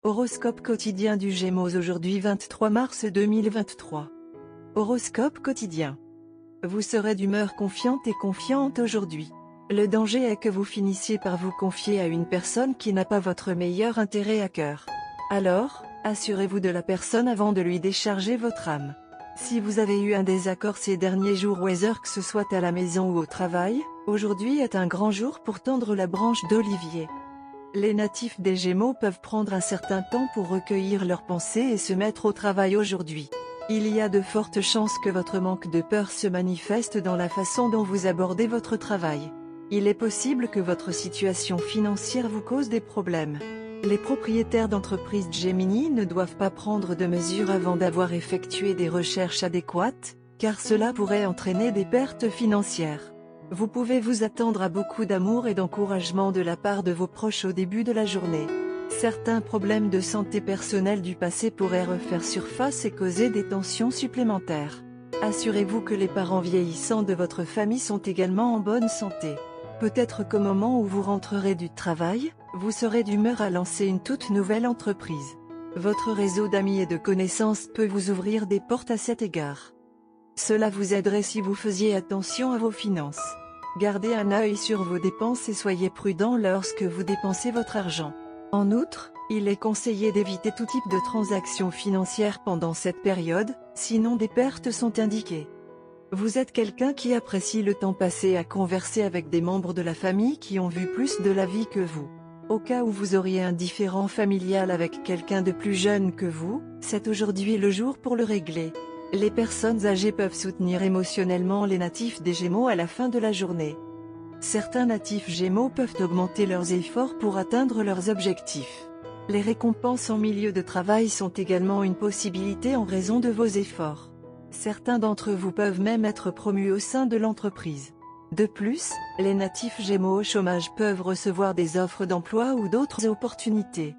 Horoscope quotidien du Gémeaux aujourd'hui 23 mars 2023. Horoscope quotidien. Vous serez d'humeur confiante et confiante aujourd'hui. Le danger est que vous finissiez par vous confier à une personne qui n'a pas votre meilleur intérêt à cœur. Alors, assurez-vous de la personne avant de lui décharger votre âme. Si vous avez eu un désaccord ces derniers jours ou heures que ce soit à la maison ou au travail, aujourd'hui est un grand jour pour tendre la branche d'olivier. Les natifs des Gémeaux peuvent prendre un certain temps pour recueillir leurs pensées et se mettre au travail aujourd'hui. Il y a de fortes chances que votre manque de peur se manifeste dans la façon dont vous abordez votre travail. Il est possible que votre situation financière vous cause des problèmes. Les propriétaires d'entreprises Gemini ne doivent pas prendre de mesures avant d'avoir effectué des recherches adéquates, car cela pourrait entraîner des pertes financières. Vous pouvez vous attendre à beaucoup d'amour et d'encouragement de la part de vos proches au début de la journée. Certains problèmes de santé personnelle du passé pourraient refaire surface et causer des tensions supplémentaires. Assurez-vous que les parents vieillissants de votre famille sont également en bonne santé. Peut-être qu'au moment où vous rentrerez du travail, vous serez d'humeur à lancer une toute nouvelle entreprise. Votre réseau d'amis et de connaissances peut vous ouvrir des portes à cet égard. Cela vous aiderait si vous faisiez attention à vos finances. Gardez un œil sur vos dépenses et soyez prudent lorsque vous dépensez votre argent. En outre, il est conseillé d'éviter tout type de transactions financières pendant cette période, sinon des pertes sont indiquées. Vous êtes quelqu'un qui apprécie le temps passé à converser avec des membres de la famille qui ont vu plus de la vie que vous. Au cas où vous auriez un différend familial avec quelqu'un de plus jeune que vous, c'est aujourd'hui le jour pour le régler. Les personnes âgées peuvent soutenir émotionnellement les natifs des Gémeaux à la fin de la journée. Certains natifs Gémeaux peuvent augmenter leurs efforts pour atteindre leurs objectifs. Les récompenses en milieu de travail sont également une possibilité en raison de vos efforts. Certains d'entre vous peuvent même être promus au sein de l'entreprise. De plus, les natifs Gémeaux au chômage peuvent recevoir des offres d'emploi ou d'autres opportunités.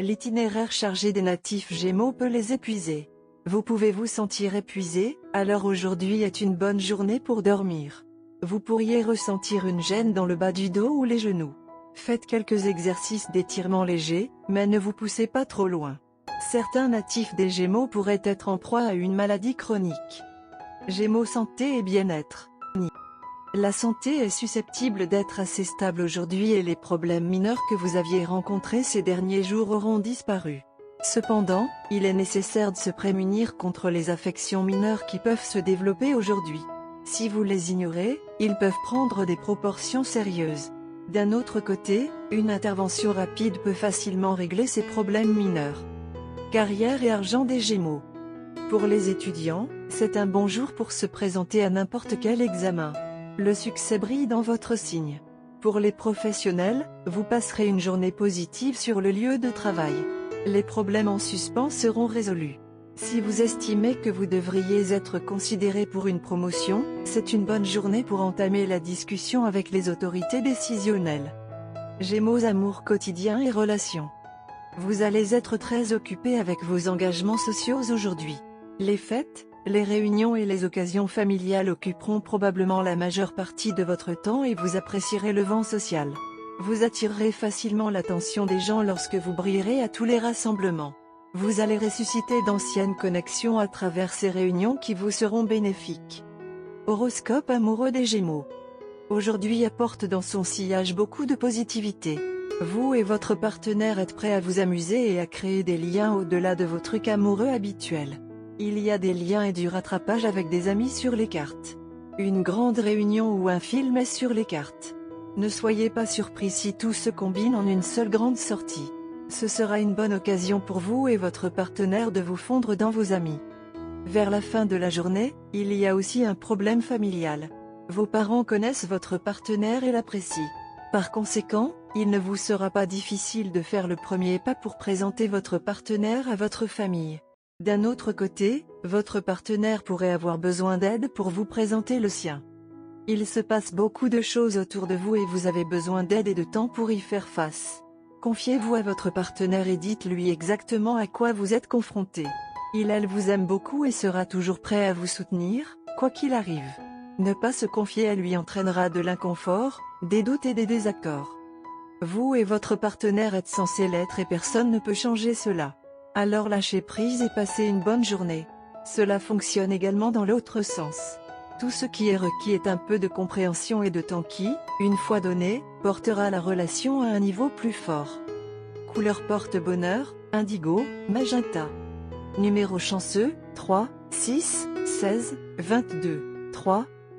L'itinéraire chargé des natifs Gémeaux peut les épuiser. Vous pouvez vous sentir épuisé, alors aujourd'hui est une bonne journée pour dormir. Vous pourriez ressentir une gêne dans le bas du dos ou les genoux. Faites quelques exercices d'étirement légers, mais ne vous poussez pas trop loin. Certains natifs des Gémeaux pourraient être en proie à une maladie chronique. Gémeaux santé et bien-être. La santé est susceptible d'être assez stable aujourd'hui et les problèmes mineurs que vous aviez rencontrés ces derniers jours auront disparu. Cependant, il est nécessaire de se prémunir contre les affections mineures qui peuvent se développer aujourd'hui. Si vous les ignorez, ils peuvent prendre des proportions sérieuses. D'un autre côté, une intervention rapide peut facilement régler ces problèmes mineurs. Carrière et argent des Gémeaux. Pour les étudiants, c'est un bon jour pour se présenter à n'importe quel examen. Le succès brille dans votre signe. Pour les professionnels, vous passerez une journée positive sur le lieu de travail. Les problèmes en suspens seront résolus. Si vous estimez que vous devriez être considéré pour une promotion, c'est une bonne journée pour entamer la discussion avec les autorités décisionnelles. Gémeaux amour quotidien et relations. Vous allez être très occupé avec vos engagements sociaux aujourd'hui. Les fêtes, les réunions et les occasions familiales occuperont probablement la majeure partie de votre temps et vous apprécierez le vent social. Vous attirerez facilement l'attention des gens lorsque vous brillerez à tous les rassemblements. Vous allez ressusciter d'anciennes connexions à travers ces réunions qui vous seront bénéfiques. Horoscope amoureux des Gémeaux. Aujourd'hui apporte dans son sillage beaucoup de positivité. Vous et votre partenaire êtes prêts à vous amuser et à créer des liens au-delà de vos trucs amoureux habituels. Il y a des liens et du rattrapage avec des amis sur les cartes. Une grande réunion ou un film est sur les cartes. Ne soyez pas surpris si tout se combine en une seule grande sortie. Ce sera une bonne occasion pour vous et votre partenaire de vous fondre dans vos amis. Vers la fin de la journée, il y a aussi un problème familial. Vos parents connaissent votre partenaire et l'apprécient. Par conséquent, il ne vous sera pas difficile de faire le premier pas pour présenter votre partenaire à votre famille. D'un autre côté, votre partenaire pourrait avoir besoin d'aide pour vous présenter le sien. Il se passe beaucoup de choses autour de vous et vous avez besoin d'aide et de temps pour y faire face. Confiez-vous à votre partenaire et dites-lui exactement à quoi vous êtes confronté. Elle vous aime beaucoup et sera toujours prêt à vous soutenir, quoi qu'il arrive. Ne pas se confier à lui entraînera de l'inconfort, des doutes et des désaccords. Vous et votre partenaire êtes censés l'être et personne ne peut changer cela. Alors lâchez prise et passez une bonne journée. Cela fonctionne également dans l'autre sens. Tout ce qui est requis est un peu de compréhension et de temps qui, une fois donné, portera la relation à un niveau plus fort. Couleur porte-bonheur, indigo, magenta. Numéro chanceux, 3, 6, 16, 22. 3,